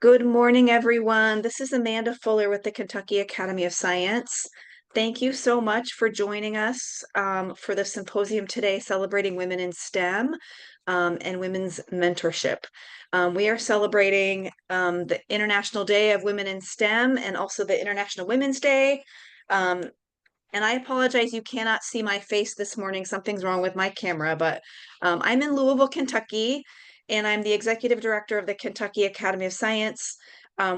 Good morning, everyone. This is Amanda Fuller with the Kentucky Academy of Science. Thank you so much for joining us for the symposium today celebrating women in STEM and women's mentorship. We are celebrating the International Day of Women in STEM and also the International Women's Day. Um, and I apologize, you cannot see my face this morning. Something's wrong with my camera, but I'm in Louisville, Kentucky, and I'm the executive director of the Kentucky Academy of Science.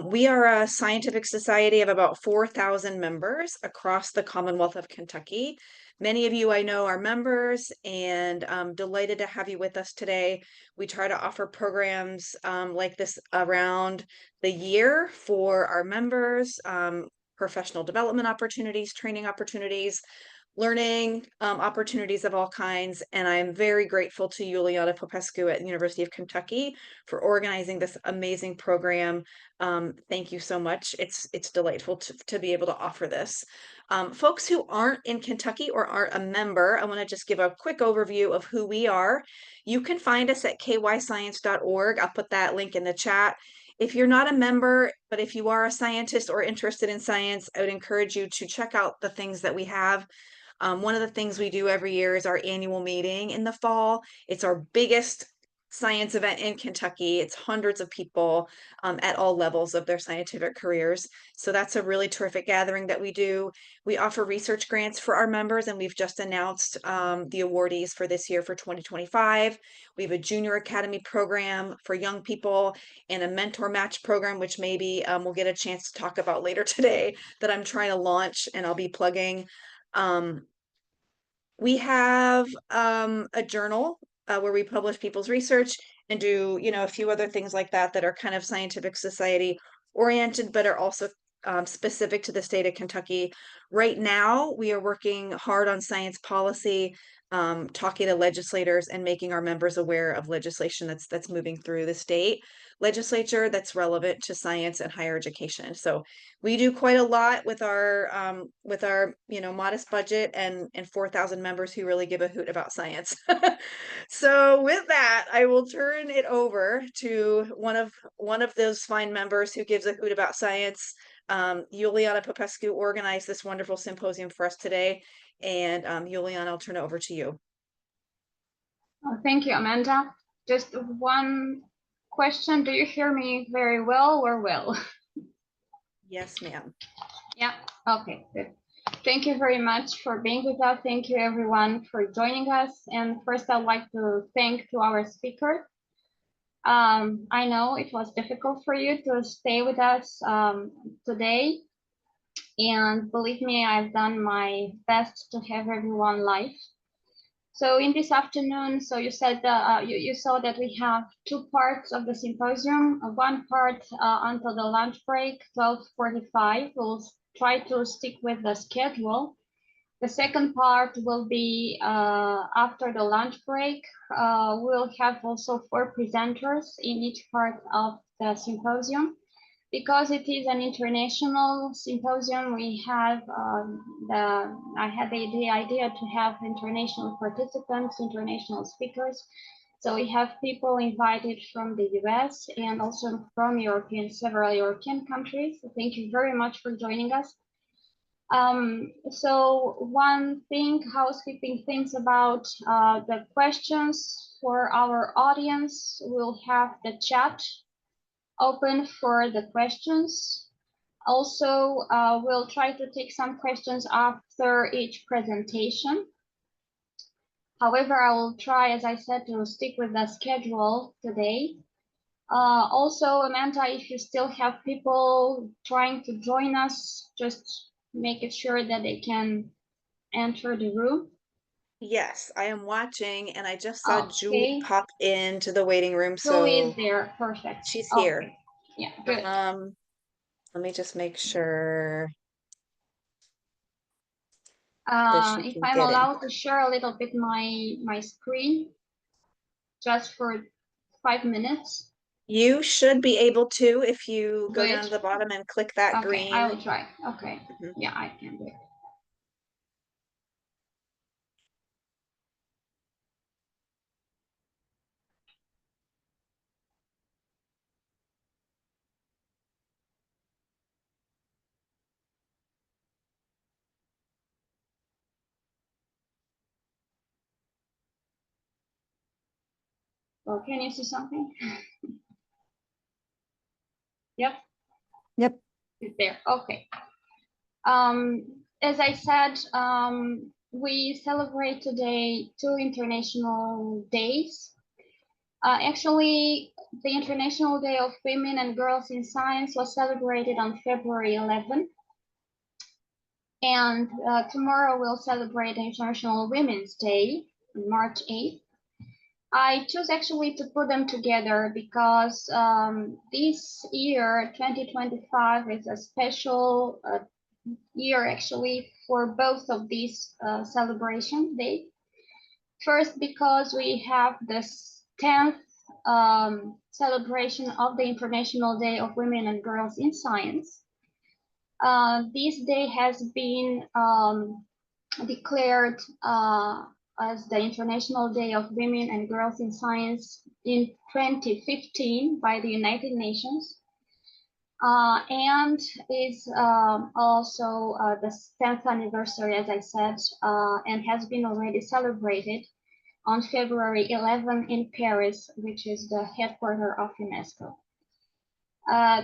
We are a scientific society of about 4,000 members across the Commonwealth of Kentucky. Many of you I know are members, and I'm delighted to have you with us today. We try to offer programs like this around the year for our members. Professional development opportunities, training opportunities, learning opportunities of all kinds. And I'm very grateful to Juliana Popescu at the University of Kentucky for organizing this amazing program. Thank you so much. It's delightful to be able to offer this. Folks who aren't in Kentucky or aren't a member, I want to just give a quick overview of who we are. You can find us at kyscience.org. I'll put that link in the chat. If you're not a member, but if you are a scientist or interested in science, I would encourage you to check out the things that we have. One of the things we do every year is our annual meeting in the fall. It's our biggest science event in Kentucky. It's hundreds of people at all levels of their scientific careers. So that's a really terrific gathering that we do. We offer research grants for our members, and we've just announced the awardees for this year for 2025. We have a junior academy program for young people and a mentor match program, which maybe we'll get a chance to talk about later today that I'm trying to launch and I'll be plugging. We have a journal where we publish people's research and do, a few other things like that that are kind of scientific society oriented, but are also specific to the state of Kentucky. Right now, we are working hard on science policy, talking to legislators and making our members aware of legislation that's moving through the state legislature that's relevant to science and higher education. So we do quite a lot with our modest budget and 4,000 members who really give a hoot about science. So with that, I will turn it over to one of those fine members who gives a hoot about science. Juliana Popescu organized this wonderful symposium for us today, and Juliana, I'll turn it over to you. Oh, thank you, Amanda. Just one question. Do you hear me very well or well? Yes, ma'am. Yeah, okay, good. Thank you very much for being with us. Thank you everyone for joining us. And first I'd like to thank to our speaker. I know it was difficult for you to stay with us today. And believe me, I've done my best to have everyone live. So in this afternoon, so you said you saw that we have two parts of the symposium. One part until the lunch break, 12:45. We'll try to stick with the schedule. The second part will be after the lunch break. We'll have also 4 presenters in each part of the symposium. Because it is an international symposium, we have I had the idea to have international participants, international speakers. So we have people invited from the US and also from several European countries. So thank you very much for joining us. So one thing, housekeeping things about the questions for our audience, we'll have the chat open for the questions. Also, we'll try to take some questions after each presentation. However, I will try, as I said, to stick with the schedule today. Also, Amanda, if you still have people trying to join us, just make it sure that they can enter the room. Yes, I am watching, and I just saw Julie pop into the waiting room. Julie So is there. Perfect. she's here. Okay. Yeah, good. Let me just make sure If I'm allowed to share a little bit my screen, just for 5 minutes. You should be able to if you go down to the bottom and click that green. I will try. Okay. Yeah, I can do it. Well, can you see something? Yep. Yep. It's there. Okay. As I said, we celebrate today 2 international days. Actually, the International Day of Women and Girls in Science was celebrated on February 11. And tomorrow we'll celebrate International Women's Day on March 8th. I chose actually to put them together because this year, 2025, is a special year actually for both of these celebration days. First, because we have this 10th celebration of the International Day of Women and Girls in Science. This day has been declared as the International Day of Women and Girls in Science in 2015 by the United Nations, and is also the 10th anniversary, as I said, and has been already celebrated on February 11 in Paris, which is the headquarters of UNESCO.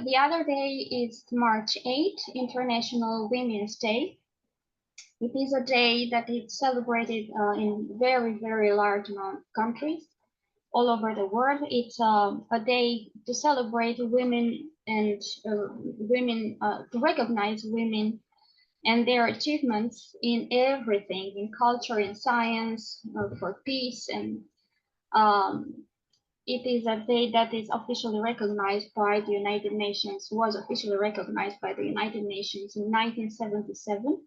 The other day is March 8, International Women's Day. It is a day that is celebrated in very, very large amount of countries all over the world. It's a day to celebrate women and to recognize women and their achievements in everything, in culture, in science, for peace. And it is a day that is officially recognized by the United Nations, was officially recognized by the United Nations in 1977.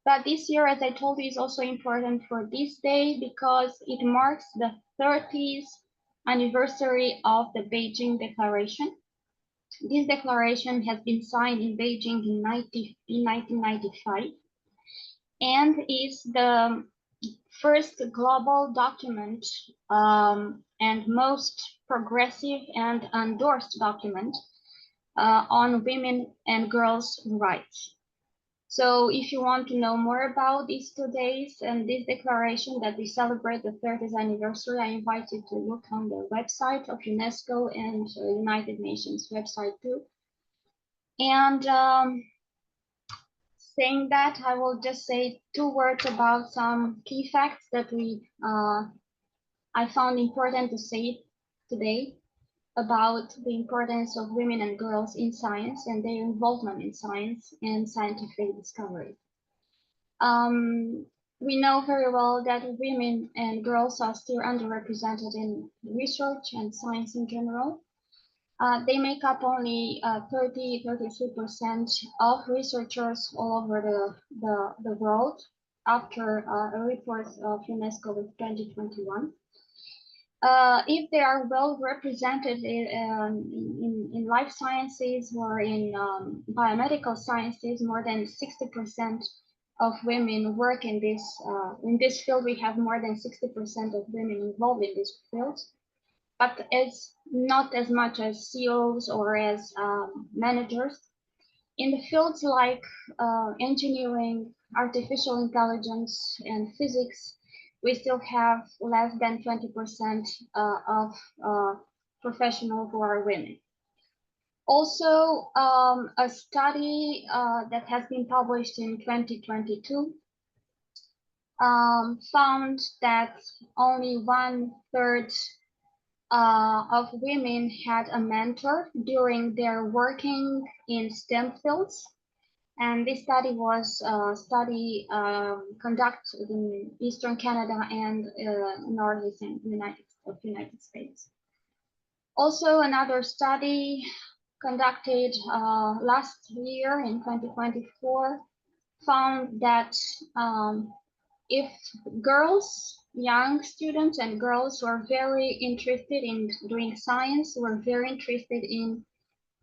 But this year, as I told you, is also important for this day because it marks the 30th anniversary of the Beijing Declaration. This declaration has been signed in Beijing in 1995 and is the first global document and most progressive and endorsed document on women and girls' rights. So if you want to know more about these 2 days and this declaration that we celebrate the 30th anniversary, I invite you to look on the website of UNESCO and United Nations website too. And saying that, I will just say 2 words about some key facts that I found important to say today about the importance of women and girls in science and their involvement in science and scientific discovery. We know very well that women and girls are still underrepresented in research and science in general. They make up only 33% of researchers all over the world after a report of UNESCO with 2021. If they are well represented in life sciences or in biomedical sciences, more than 60% of women work in this field. We have more than 60% of women involved in this field, but it's not as much as CEOs or as managers. In the fields like engineering, artificial intelligence, and physics, we still have less than 20% of professionals who are women. Also, a study that has been published in 2022 found that only 1/3 of women had a mentor during their working in STEM fields. And this study was conducted in Eastern Canada and Northeastern United States. Also, another study conducted last year in 2024 found that if girls, young students and girls who are very interested in doing science, were very interested in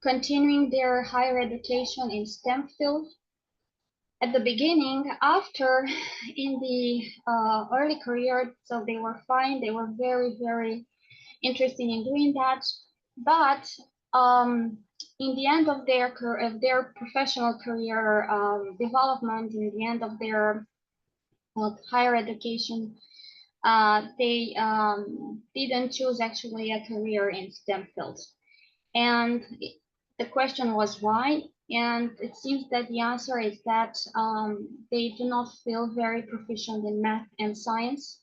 continuing their higher education in STEM field, at the beginning, after in the early career, so they were fine, they were very, very interested in doing that, but in the end of their professional career development, in the end of their higher education, they didn't choose actually a career in STEM fields. And the question was why? And it seems that the answer is that they do not feel very proficient in math and science.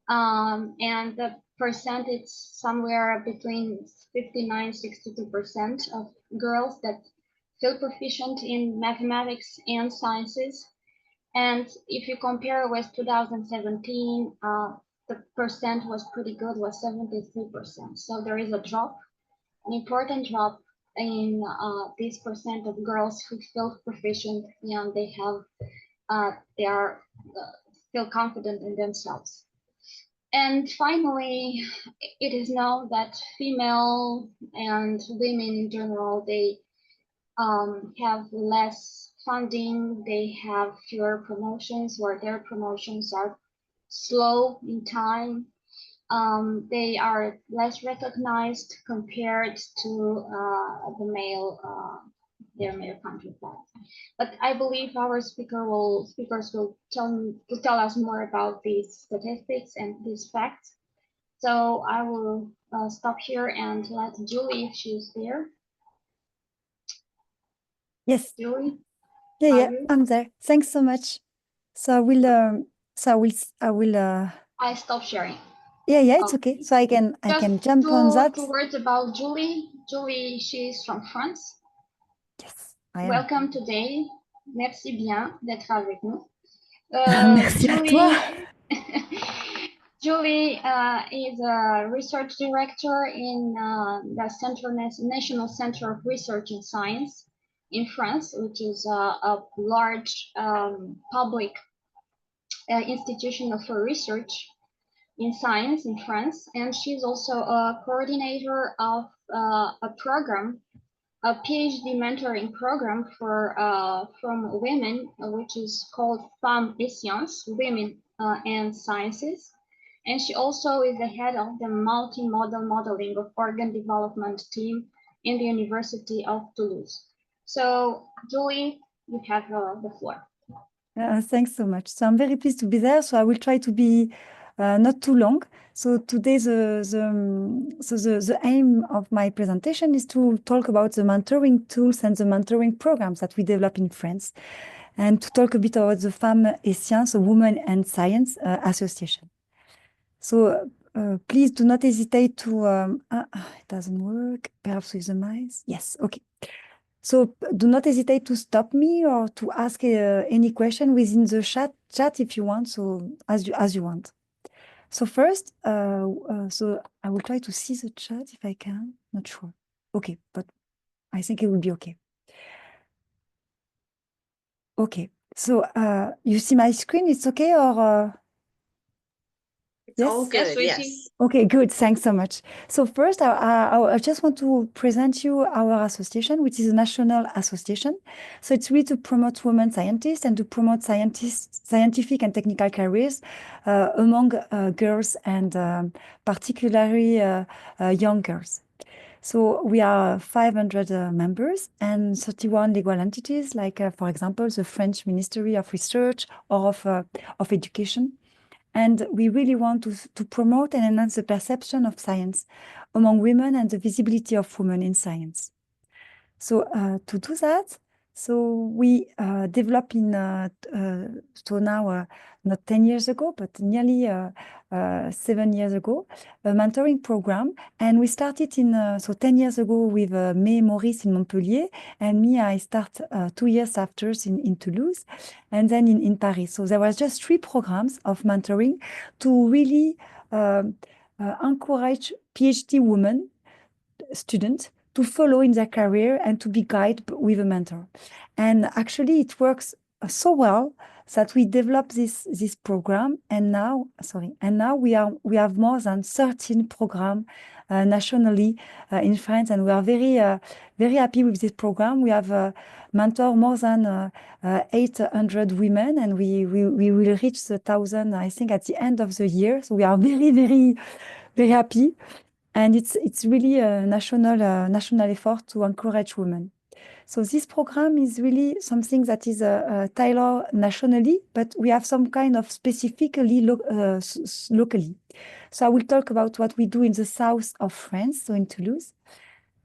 And the percentage somewhere between 59-62% of girls that feel proficient in mathematics and sciences. And if you compare with 2017, the percent was pretty good, was 73%. So there is a drop, an important drop in this percent of girls who feel proficient and they are feel confident in themselves. And finally, it is known that female and women in general, they have less funding, they have fewer promotions, or their promotions are slow in time. They are less recognized compared to their male counterparts. But I believe our speakers will tell us more about these statistics and these facts. So I will stop here and let Julie, if she's there. Yes. Julie? Yeah, I'm there. Thanks so much. So I will. I stop sharing. Yeah, it's okay. So I can jump on that. Two words about Julie. Julie, she's from France. Yes, I am. Welcome today. Merci bien d'être avec nous. Merci à toi. Julie is a research director in the National Center of Research in Science in France, which is a large public institution for research in science in France. And she's also a coordinator of a program, a PhD mentoring program for from women, which is called Femmes et Sciences, Women and Sciences. And she also is the head of the multimodal modeling of organ development team in the University of Toulouse. So, Julie, you have the floor. Thanks so much. So I'm very pleased to be there. So I will try to be not too long. So today the aim of my presentation is to talk about the mentoring tools and the mentoring programs that we develop in France, and to talk a bit about the Femmes et Sciences, Women and Science Association. So please do not hesitate to, it doesn't work, perhaps with the mice. Yes, okay. So do not hesitate to stop me or to ask any question within the chat if you want, so as you want. So first, so I will try to see the chat if I can, not sure. Okay, but I think it will be okay. Okay, so you see my screen, it's okay or? It's all good, yes. Okay, good. Thanks so much. So first, I just want to present you our association, which is a national association. So it's really to promote women scientists and to promote scientific and technical careers among girls and particularly young girls. So we are 500 members and 31 legal entities, like, for example, the French Ministry of Research or of Education. And we really want to promote and enhance the perception of science among women and the visibility of women in science. So to do that, so we developed so now not 10 years ago, but nearly 7 years ago, a mentoring program. And we started so 10 years ago with May Maurice in Montpellier, and me, I start 2 years after in Toulouse, and then in Paris. So there was just 3 programs of mentoring to really encourage PhD women, students, to follow in their career and to be guided with a mentor. And actually it works so well that we developed this program, and now we have more than 13 programs nationally in France, and we are very happy with this program. We have mentored more than 800 women, and we will reach the 1,000, I think, at the end of the year. So we are very happy. And it's really a national effort to encourage women. So this program is really something that is tailored nationally, but we have some kind of specifically locally. So I will talk about what we do in the south of France, so in Toulouse,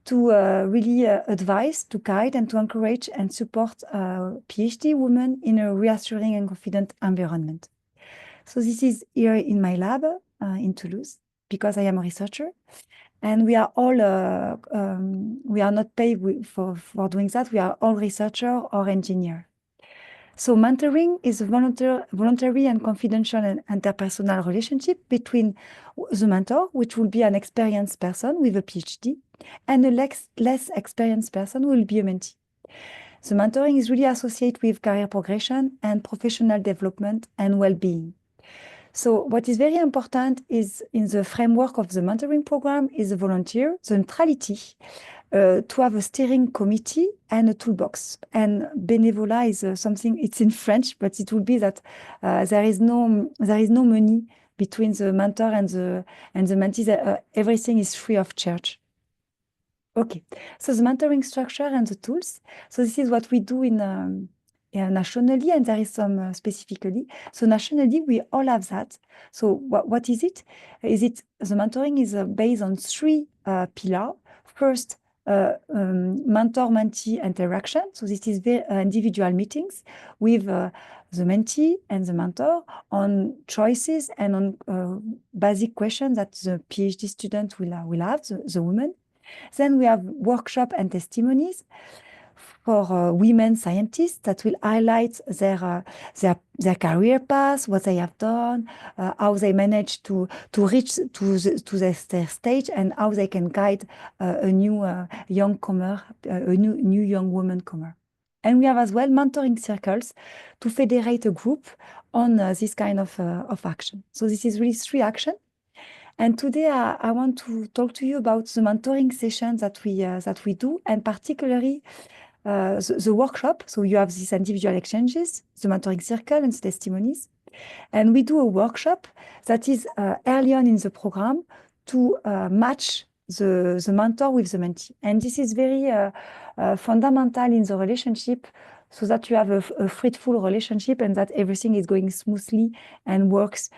to really advise, to guide, and to encourage and support PhD women in a reassuring and confident environment. So this is here in my lab in Toulouse, because I am a researcher. And we are all, we are not paid for doing that. We are all researcher or engineer. So mentoring is a voluntary and confidential and interpersonal relationship between the mentor, which will be an experienced person with a PhD, and a less experienced person who will be a mentee. The mentoring is really associated with career progression and professional development and well-being. So what is very important is in the framework of the mentoring program is the volunteer, the neutrality, to have a steering committee and a toolbox. And bénévolat is something, it's in French, but it will be that there is no money between the mentor and the mentees. Everything is free of charge. Okay, so the mentoring structure and the tools. So this is what we do in nationally, and there is some specifically. So nationally, we all have that. So what is it? The mentoring is based on three pillars. First, mentor-mentee interaction. So this is individual meetings with the mentee and the mentor on choices and on basic questions that the PhD student will have, the woman. Then we have workshop and testimonies for women scientists that will highlight their career path, what they have done, how they managed to reach to their stage, and how they can guide a new young comer, a new young woman comer. And we have as well mentoring circles to federate a group on this kind of action. So this is really three actions. And today I want to talk to you about the mentoring sessions that we do, and particularly the workshop. So you have these individual exchanges, the mentoring circle, and the testimonies. And we do a workshop that is early on in the program to match the mentor with the mentee. And this is very fundamental in the relationship, so that you have a fruitful relationship and that everything is going smoothly and works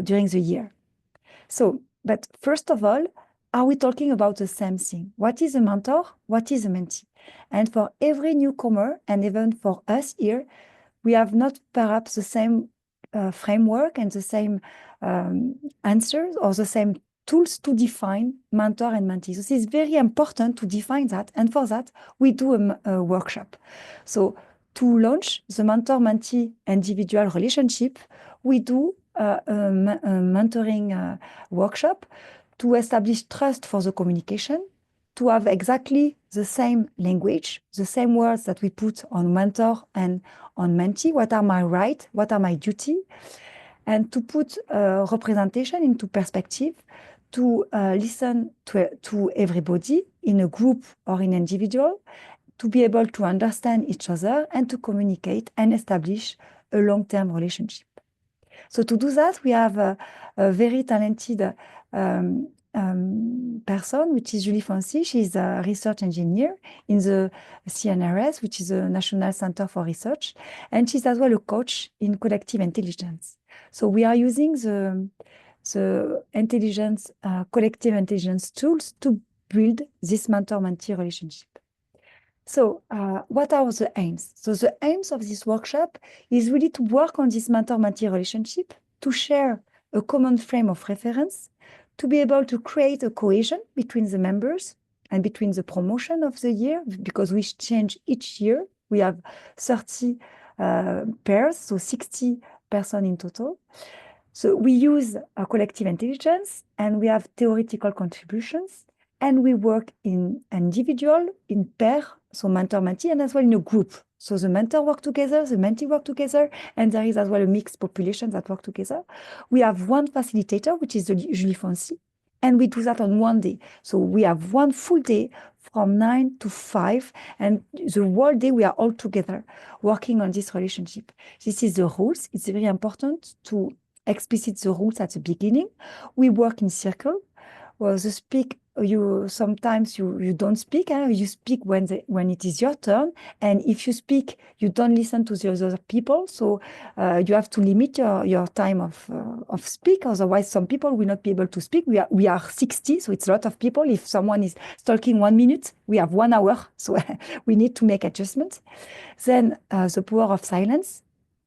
during the year. So, but first of all, are we talking about the same thing? What is a mentor? What is a mentee? And for every newcomer, and even for us here, we have not perhaps the same framework and the same answers or the same tools to define mentor and mentee. This is very important to define that. And for that, we do a workshop. So to launch the mentor-mentee individual relationship, we do a mentoring workshop to establish trust for the communication, to have exactly the same language, the same words that we put on mentor and on mentee. What are my rights? What are my duties? And to put representation into perspective, to listen to everybody in a group or in individual, to be able to understand each other and to communicate and establish a long-term relationship. So to do that, we have a very talented person, which is Julie Fancy. She's a research engineer in the CNRS, which is the National Center for Research. And she's as well a coach in collective intelligence. So we are using the intelligence, collective intelligence tools to build this mentor-mentee relationship. So what are the aims? So the aims of this workshop is really to work on this mentor-mentee relationship, to share a common frame of reference, to be able to create a cohesion between the members and between the promotion of the year, because we change each year. We have 30 pairs, so 60 persons in total. So we use a collective intelligence, and we have theoretical contributions, and we work in individual, in pair, so mentor-mentee, and as well in a group. So the mentor work together, the mentee work together, and there is as well a mixed population that work together. We have one facilitator, which is Julie Fancy, and we do that on one day. So we have one full day from 9 to 5, and the whole day we are all together working on this relationship. This is the rules. It's very important to explicit the rules at the beginning. We work in circle. well, you sometimes you don't speak, you speak when it is your turn, and if you speak, you don't listen to the other people. So you have to limit your time of speak. Otherwise, some people will not be able to speak. We are 60, so it's a lot of people. If someone is talking 1 minute, we have 1 hour, so we need to make adjustments. Then the power of silence.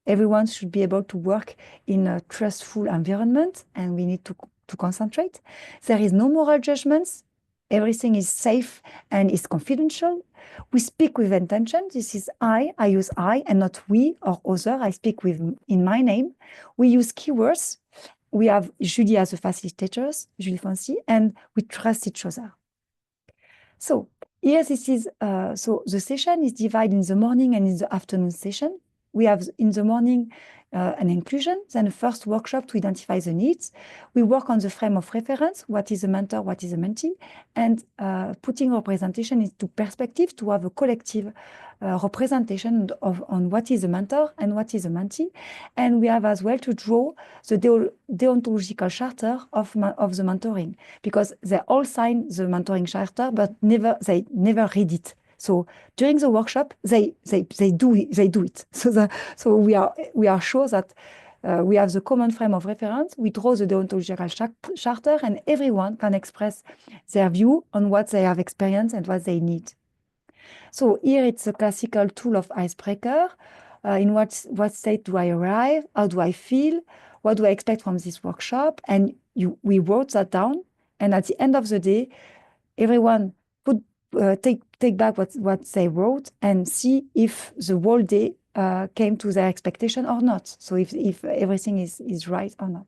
Everyone should be able to work in a trustful environment, and we need to concentrate. There is no moral judgments. Everything is safe and is confidential. We speak with intention. This is I use I and not we or other. I speak in my name. We use keywords. We have Julie as a facilitator, Julie Fancy, and we trust each other. So here so the session is divided in the morning and in the afternoon session. We have in the morning an inclusion, then a first workshop to identify the needs. We work on the frame of reference, what is a mentor, what is a mentee, and putting representation into perspective to have a collective representation on what is a mentor and what is a mentee. And we have as well to draw the deontological charter of the mentoring, because they all sign the mentoring charter, but they never read it. So during the workshop, they do it. So we are sure that we have the common frame of reference. We draw the deontological charter, and everyone can express their view on what they have experienced and what they need. So here it's a classical tool of icebreaker. In what state do I arrive? How do I feel? What do I expect from this workshop? And we wrote that down. And at the end of the day, everyone could take back what they wrote and see if the whole day came to their expectation or not. So if everything is right or not.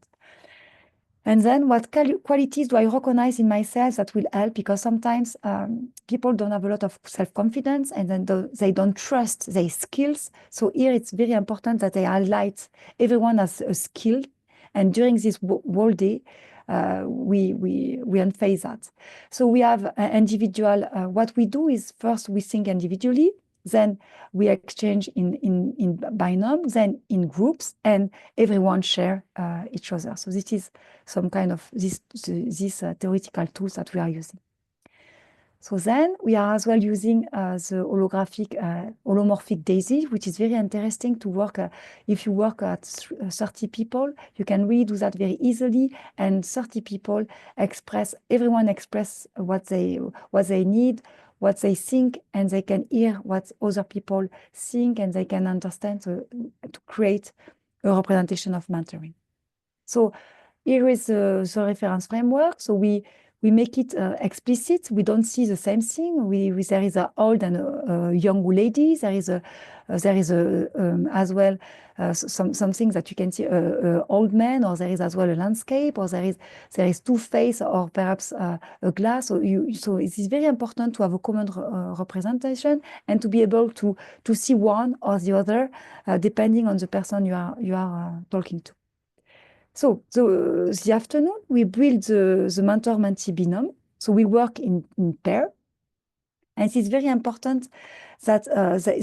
And then what qualities do I recognize in myself that will help? Because sometimes people don't have a lot of self-confidence, and then they don't trust their skills. So here it's very important that they highlight everyone as a skill. And during this whole day, we unphase that. So we have individual, what we do is first we think individually, then we exchange in binom, then in groups, and everyone share each other. So this is some kind of these theoretical tools that we are using. So then we are as well using the holomorphic daisy, which is very interesting to work. If you work at 30 people, you can really do that very easily. And 30 people everyone express what they need, what they think, and they can hear what other people think, and they can understand to create a representation of mentoring. So here is the reference framework. So we make it explicit. We don't see the same thing. There is an old and a young lady. There is as well some things that you can see old man, or there is as well a landscape, or there is two faces, or perhaps a glass. So it is very important to have a common representation and to be able to see one or the other depending on the person you are talking to. So the afternoon, we build the mentor-mentee binom. So we work in pair. And it is very important that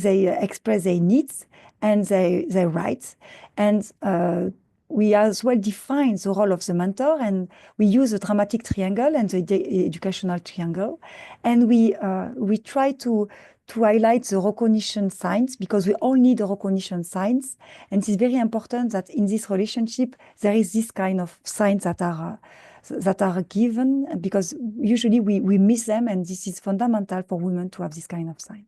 they express their needs and their rights. And we as well define the role of the mentor, and we use the dramatic triangle and the educational triangle. And we try to highlight the recognition signs, because we all need the recognition signs. And it is very important that in this relationship, there is this kind of signs that are given, because usually we miss them, and this is fundamental for women to have this kind of sign.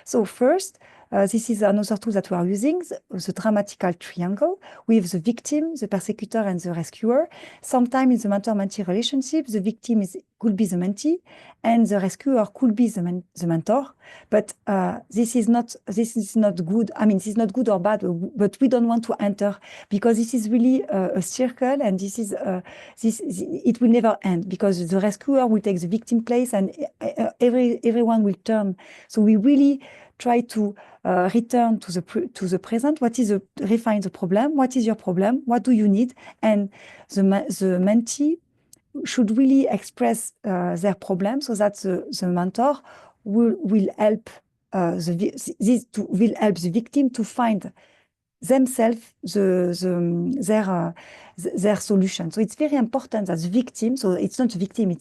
So first, this is another tool that we are using, the dramatical triangle, with the victim, the persecutor, and the rescuer. Sometimes in the mentor-mentee relationship, the victim could be the mentee, and the rescuer could be the mentor. But this is not good. I mean, this is not good or bad, but we don't want to enter, because this is really a circle, and it will never end, because the rescuer will take the victim place, and everyone will turn. So we really try to return to the present. Refine the problem. What is your problem? What do you need? And the mentee should really express their problem, so that the mentor will help the victim to find themselves their solution. So it's very important as victim. So it's not a victim.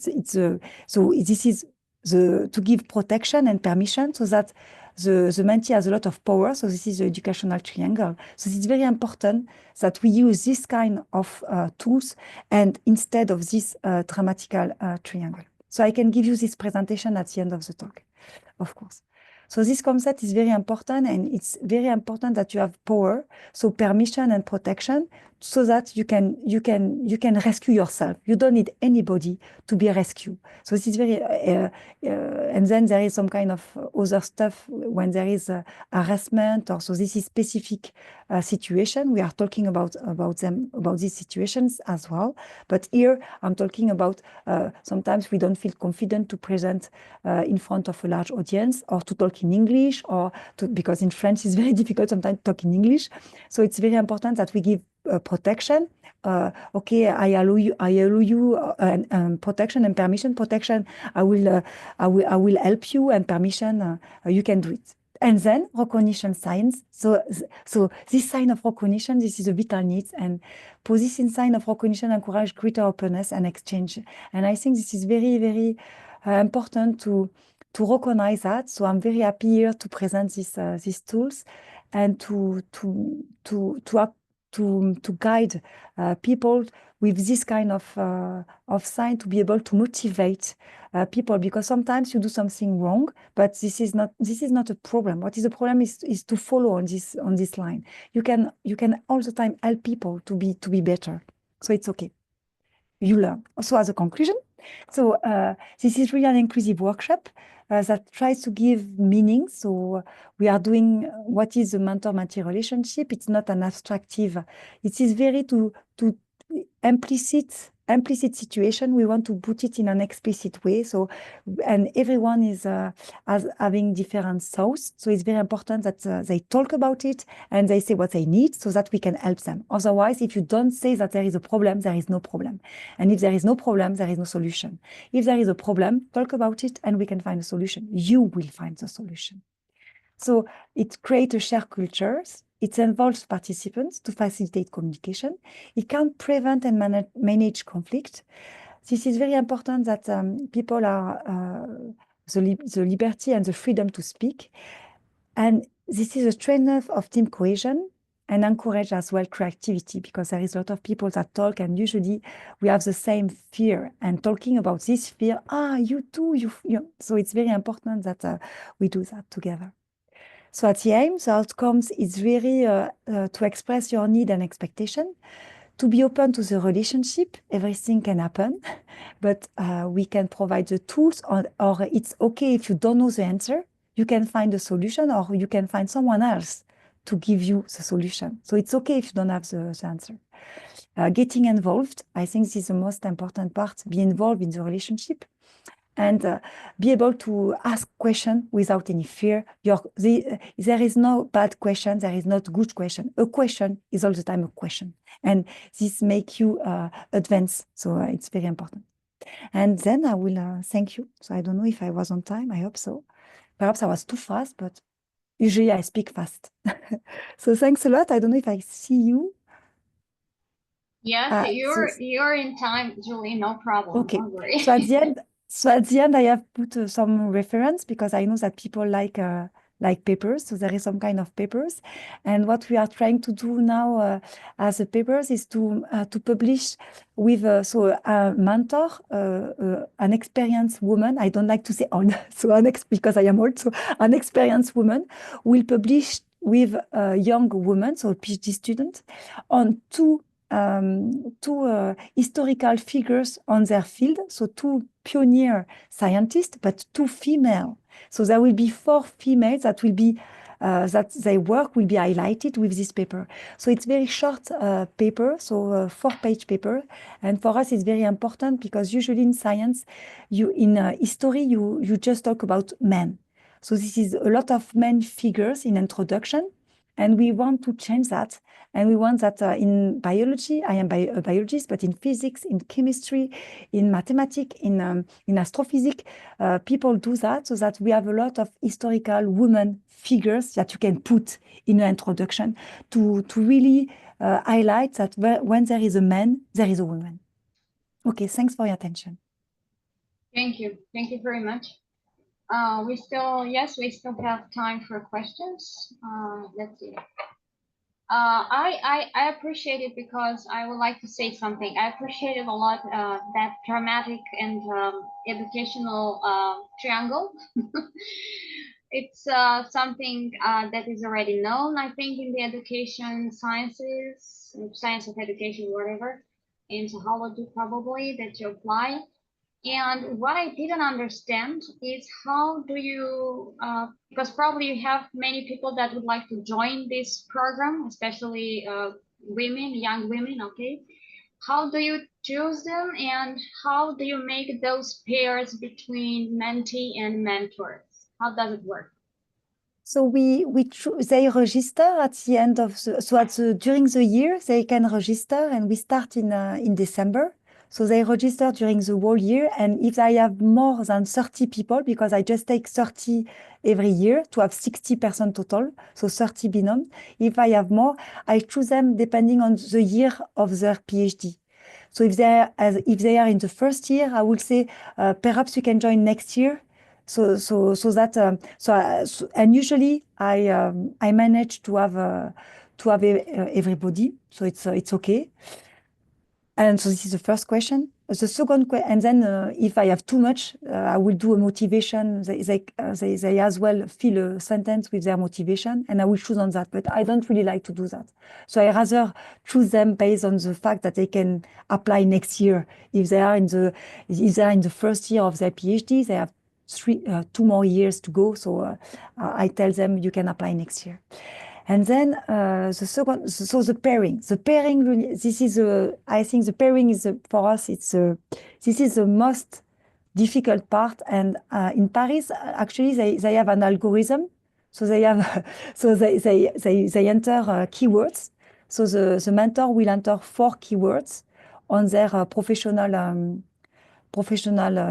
So this is to give protection and permission so that the mentee has a lot of power. So this is the educational triangle. So it's very important that we use this kind of tools and instead of this dramatical triangle. So I can give you this presentation at the end of the talk, of course. So this concept is very important, and it's very important that you have power, so permission and protection, so that you can rescue yourself. You don't need anybody to be rescued. So this is very, and then there is some kind of other stuff when there is harassment, or so this is specific situation. We are talking about these situations as well. But here I'm talking about sometimes we don't feel confident to present in front of a large audience, or to talk in English, or because in French it's very difficult sometimes to talk in English. So it's very important that we give protection. Okay, I allow you protection and permission. Protection, I will help you, and permission, you can do it. And then recognition signs. So this sign of recognition, this is a vital need, and position sign of recognition encourage greater openness and exchange. And I think this is very, very important to recognize that. So I'm very happy here to present these tools and to guide people with this kind of sign, to be able to motivate people, because sometimes you do something wrong, but this is not a problem. What is the problem is to follow on this line. You can all the time help people to be better. So it's okay. You learn. So as a conclusion, so this is really an inclusive workshop that tries to give meaning. So we are doing what is a mentor-mentee relationship. It's not an abstractive. It is very to implicit situation. We want to put it in an explicit way. So, and everyone is having different thoughts. So it's very important that they talk about it and they say what they need, so that we can help them. Otherwise, if you don't say that there is a problem, there is no problem. And if there is no problem, there is no solution. If there is a problem, talk about it and we can find a solution. You will find the solution. So it creates a shared cultures. It involves participants to facilitate communication. It can prevent and manage conflict. This is very important that people are the liberty and the freedom to speak. And this is a strength of team cohesion and encourage as well creativity, because there is a lot of people that talk and usually we have the same fear, and talking about this fear, you too, you. So it's very important that we do that together. So at the aim, the outcomes is really to express your need and expectation, to be open to the relationship. Everything can happen, but we can provide the tools, or it's okay if you don't know the answer, you can find a solution, or you can find someone else to give you the solution. So it's okay if you don't have the answer. Getting involved, I think this is the most important part, be involved in the relationship. And be able to ask questions without any fear. There is no bad question, there is not good question. A question is all the time a question. And this makes you advance, so it's very important. And then I will thank you. So I don't know if I was on time, I hope so. Perhaps I was too fast, but usually I speak fast. So thanks a lot. I don't know if I see you. Yes, you're in time, Julie, no problem. Okay. Don't worry. So at the end, I have put some reference, because I know that people like papers. So there is some kind of papers, and what we are trying to do now as a papers is to publish with a mentor, an experienced woman. I don't like to say old, so because I am old. So an experienced woman will publish with a young woman, so a PhD student, on two historical figures on their field, so two pioneer scientists, but two female. So there will be 4 females that will be that their work will be highlighted with this paper. So it's very short paper, so a 4-page paper. And for us, it's very important, because usually in science, in history, you just talk about men. So this is a lot of men figures in introduction. And we want to change that. And we want that in biology, I am a biologist, but in physics, in chemistry, in mathematics, in astrophysics, people do that so that we have a lot of historical women figures that you can put in an introduction to really highlight that when there is a man, there is a woman. Okay, thanks for your attention. Thank you. Thank you very much. We still have time for questions. Let's see. I appreciate it because I would like to say something. I appreciated a lot that dramatic and educational triangle. It's something that is already known, I think, in the education sciences, science of education, whatever, in psychology probably, that you apply. And what I didn't understand is how do you, because probably you have many people that would like to join this program, especially women, young women, okay? How do you choose them and how do you make those pairs between mentee and mentors? How does it work? So they register at the end of during the year they can register, and we start in December. So they register during the whole year, and if I have more than 30 people, because I just take 30 every year to have 60% total, so 30 binômes. If I have more, I choose them depending on the year of their PhD. So if they are in the first year, I will say perhaps you can join next year. And usually I manage to have everybody, so it's okay. And so this is the first question. The second question, and then if I have too much, I will do a motivation. They as well fill a sentence with their motivation, and I will choose on that. But I don't really like to do that. So I rather choose them based on the fact that they can apply next year. If they are in the first year of their PhD, they have 2 more years to go. So I tell them you can apply next year. And then the pairing, really, this is I think the pairing is for us, this is the most difficult part. And in Paris, actually, they have an algorithm. So they have, so they enter keywords. So the mentor will enter 4 keywords on their professional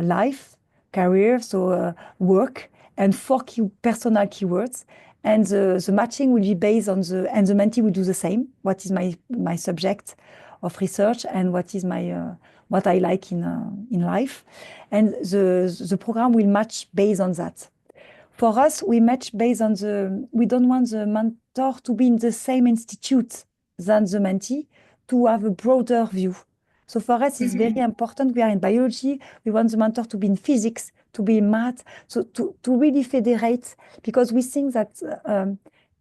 life, career, so work, and 4 personal keywords. And the matching will be based on and the mentee will do the same. What is my subject of research and what is what I like in life. And the program will match based on that. For us, we match based on we don't want the mentor to be in the same institute than the mentee, to have a broader view. So for us, it's very important. We are in biology. We want the mentor to be in physics, to be in math, so to really federate, because we think that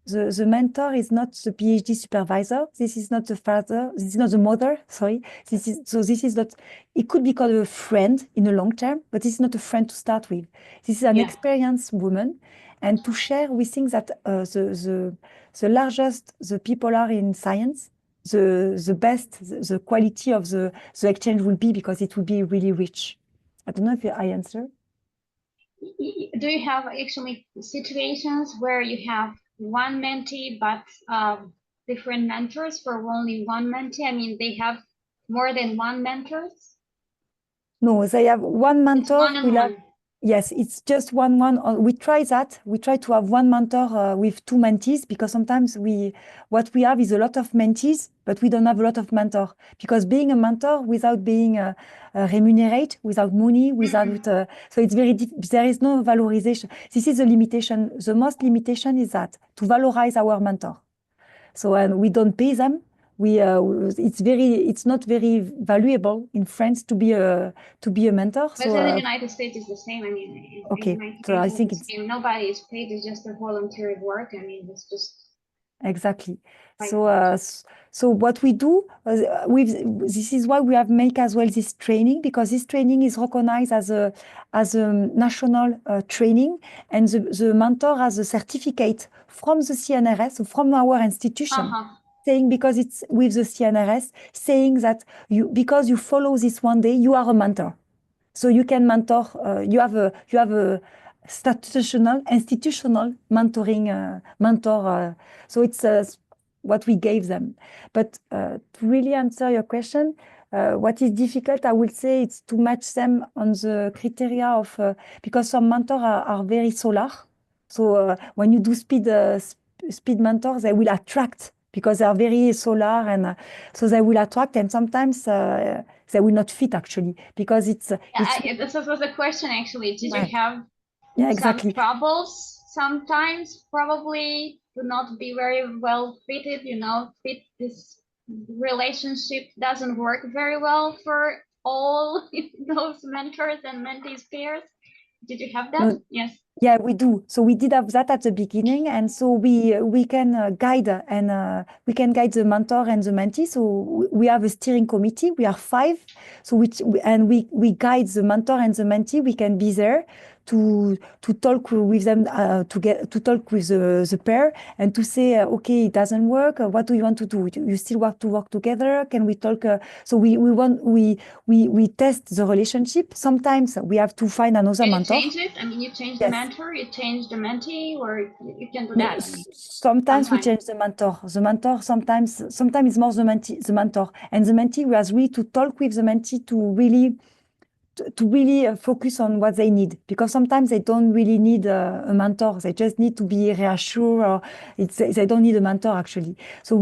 the mentor is not the PhD supervisor. This is not the father. This is not the mother. Sorry. This is not. It could be called a friend in the long term, but this is not a friend to start with. This is an experienced woman, and to share. We think that the largest the people are in science, the best the quality of the exchange will be, because it will be really rich. I don't know if I answer. Do you have actually situations where you have one mentee but different mentors for only one mentee? I mean, they have more than one mentors? No, they have one mentor. It's one-on-one. Yes, it's just one. We try that. We try to have one mentor with 2 mentees, because sometimes what we have is a lot of mentees, but we don't have a lot of mentor. Because being a mentor without being remunerated, without money, so it's very there is no valorization. This is a limitation. The most limitation is that to valorize our mentor. So and we don't pay them. It's not very valuable in France to be a mentor. But in the United States is the same. I mean, okay. So I think it's nobody is paid. It's just a voluntary work. I mean, it's just exactly. So what we do this is why we have make as well this training, because this training is recognized as a national training, and the mentor has a certificate from the CNRS, so from our institution. Saying, because it's with the CNRS, saying that because you follow this one day, you are a mentor. So you can mentor. You have a institutional mentoring mentor. So it's what we gave them. But to really answer your question, what is difficult, I will say, it's to match them on the criteria of because some mentors are very solar. So when you do speed mentors, they will attract because they are very solar, and so they will attract, and sometimes they will not fit actually because it's this was a question actually. Did you right. have Yeah, some exactly. troubles sometimes? Probably to not be very well fitted, fit this relationship doesn't work very well for all those mentors and mentees pairs. Did you have that? No, Yes. yeah, we do. So we did have that at the beginning, and so we can guide and we can guide the mentor and the mentee. So we have a steering committee. We are 5. So we guide the mentor and the mentee. We can be there to talk with them, to talk with the pair, and to say, okay, it doesn't work. What do you want to do? You still want to work together? Can we talk? So we test the relationship. Sometimes we have to find another Can mentor. You change it? I mean, you change the mentor, you change the mentee, or you can do No, that. I mean, sometimes we change the mentor. The mentor sometimes it's more the mentor, and the mentee. We have really to talk with the mentee to really focus on what they need, because sometimes they don't really need a mentor. They just need to be reassured, or they don't need a mentor actually. So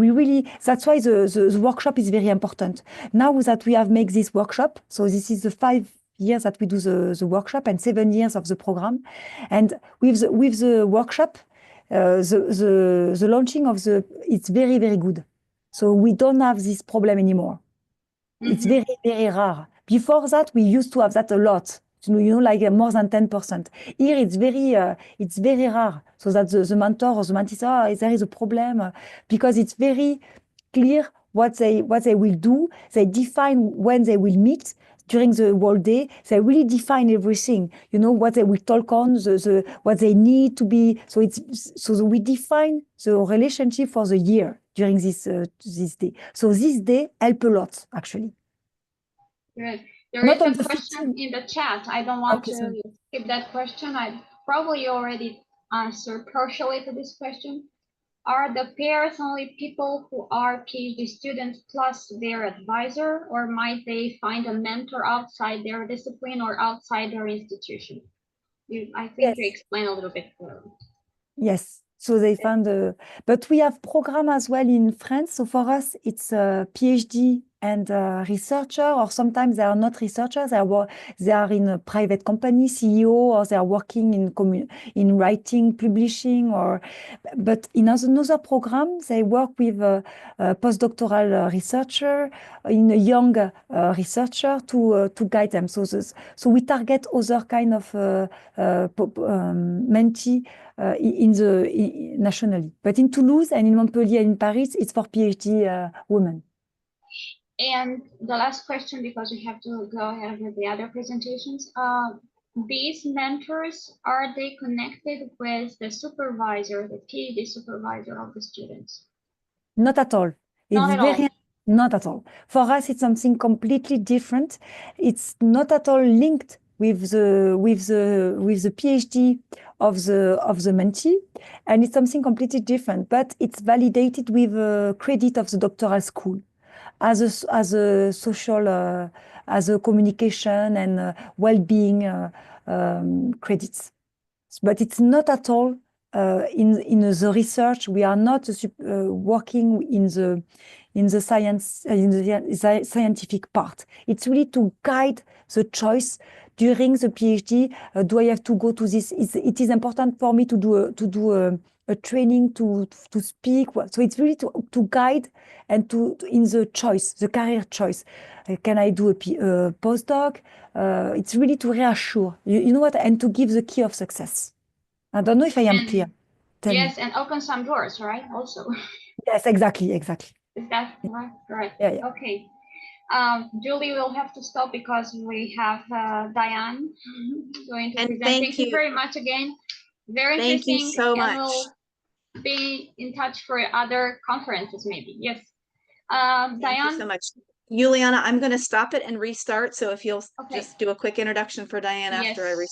that's why the workshop is very important. Now that we have made this workshop, so this is the 5 years that we do the workshop and 7 years of the program. And with the workshop, the launching of it's very, very good. So we don't have this problem anymore. It's very, very rare. Before that, we used to have that a lot, like more than 10%. Here, it's very rare. So that the mentor or the mentee says, there is a problem, because it's very clear what they will do. They define when they will meet during the whole day. They really define everything. What they will talk on, what they need to be. So we define the relationship for the year during this day. So this day help a lot actually. Good. There is a question in the chat. I don't want to skip that question. I probably already answered partially to this question. Are the pairs only people who are PhD students plus their advisor, or might they find a mentor outside their discipline or outside their institution? I think you explained a little bit. Yes. So they found but we have program as well in France. So for us, it's a PhD and researcher, or sometimes they are not researchers. They are in a private company, CEO, or they are working in writing, publishing, but in another program, they work with a postdoctoral researcher, in a young researcher to guide them. So we target other kind of mentee nationally. But in Toulouse and in Montpellier and in Paris, it's for PhD women. And the last question, because we have to go ahead with the other presentations. These mentors, are they connected with the supervisor, the PhD supervisor of the students? Not at all. Not at all. For us, it's something completely different. It's not at all linked with the PhD of the mentee, and it's something completely different. But it's validated with a credit of the doctoral school as a social, as a communication and well-being credits. But it's not at all in the research. We are not working in the science, in the scientific part. It's really to guide the choice during the PhD. Do I have to go to this? It is important for me to do a training to speak. So it's really to guide and in the choice, the career choice. Can I do a postdoc? It's really to reassure, you know what, and to give the key of success. I don't know if I am clear. Yes, and open some doors, right? Also. Yes, exactly. Is that right? Correct. Yeah. Okay. Julie will have to stop because we have Diane going to present. Thank you very much again. Very interesting. Thank you so much. We'll be in touch for other conferences, maybe. Yes. Diane. Thank you so much. Juliana, I'm going to stop it and restart. So if you'll just do a quick introduction for Diane after I restart.